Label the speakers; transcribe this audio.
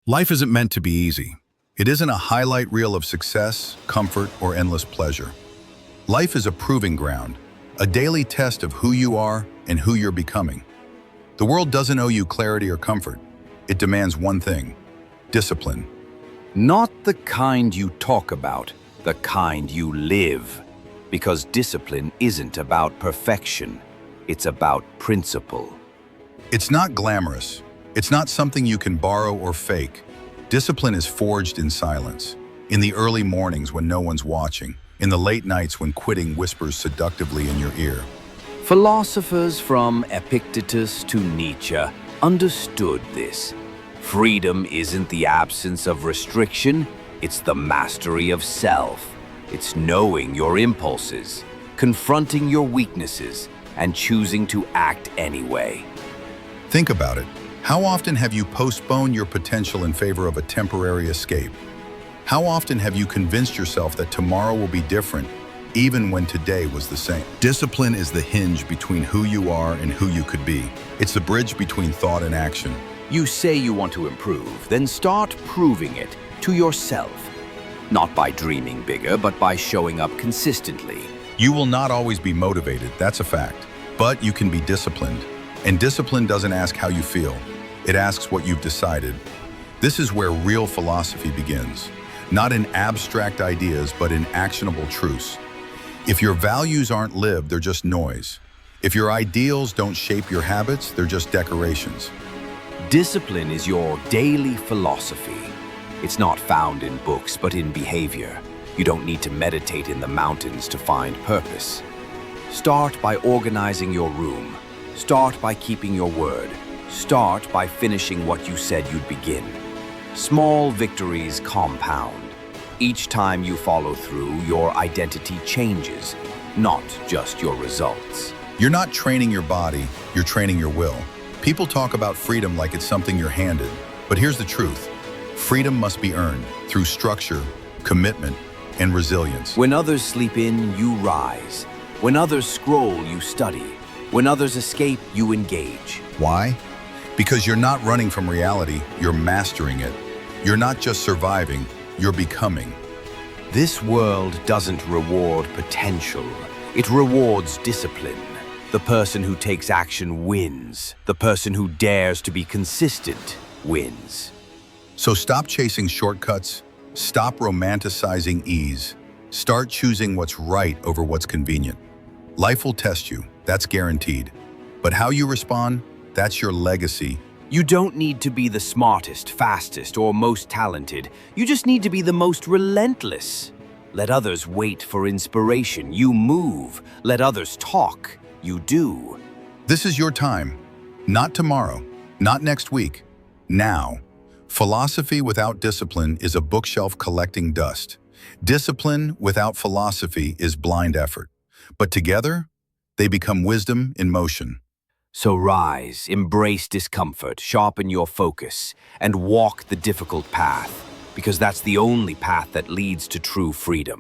Speaker 1: Life isn't meant to be easy. It isn't a highlight reel of success, comfort, or endless pleasure. Life is a proving ground, a daily test of who you are and who you're becoming. The world doesn't owe you clarity or comfort. It demands one thing: discipline.
Speaker 2: Not the kind you talk about, the kind you live. Because discipline isn't about perfection, it's about principle.
Speaker 1: It's not glamorous. It's not something you can borrow or fake. Discipline is forged in silence, in the early mornings when no one's watching, in the late nights when quitting whispers seductively in your ear.
Speaker 2: Philosophers from Epictetus to Nietzsche understood this. Freedom isn't the absence of restriction, it's the mastery of self. It's knowing your impulses, confronting your weaknesses, and choosing to act anyway.
Speaker 1: Think about it. How often have you postponed your potential in favor of a temporary escape? How often have you convinced yourself that tomorrow will be different, even when today was the same? Discipline is the hinge between who you are and who you could be. It's the bridge between thought and action.
Speaker 2: You say you want to improve, then start proving it to yourself. Not by dreaming bigger, but by showing up consistently.
Speaker 1: You will not always be motivated, that's a fact. But you can be disciplined. And discipline doesn't ask how you feel. It asks what you've decided. This is where real philosophy begins. Not in abstract ideas, but in actionable truths. If your values aren't lived, they're just noise. If your ideals don't shape your habits, they're just decorations.
Speaker 2: Discipline is your daily philosophy. It's not found in books, but in behavior. You don't need to meditate in the mountains to find purpose. Start by organizing your room. Start by keeping your word. Start by finishing what you said you'd begin. Small victories compound. Each time you follow through, your identity changes, not just your results.
Speaker 1: You're not training your body, you're training your will. People talk about freedom like it's something you're handed, but here's the truth. Freedom must be earned through structure, commitment, and resilience.
Speaker 2: When others sleep in, you rise. When others scroll, you study. When others escape, you engage.
Speaker 1: Why? Because you're not running from reality, you're mastering it. You're not just surviving, you're becoming.
Speaker 2: This world doesn't reward potential. It rewards discipline. The person who takes action wins. The person who dares to be consistent wins.
Speaker 1: So stop chasing shortcuts, stop romanticizing ease, start choosing what's right over what's convenient. Life will test you, that's guaranteed. But how you respond, that's your legacy.
Speaker 2: You don't need to be the smartest, fastest, or most talented. You just need to be the most relentless. Let others wait for inspiration. You move. Let others talk. You do.
Speaker 1: This is your time. Not tomorrow, not next week. Now. Philosophy without discipline is a bookshelf collecting dust. Discipline without philosophy is blind effort. But together, they become wisdom in motion.
Speaker 2: So rise, embrace discomfort, sharpen your focus, and walk the difficult path, because that's the only path that leads to true freedom.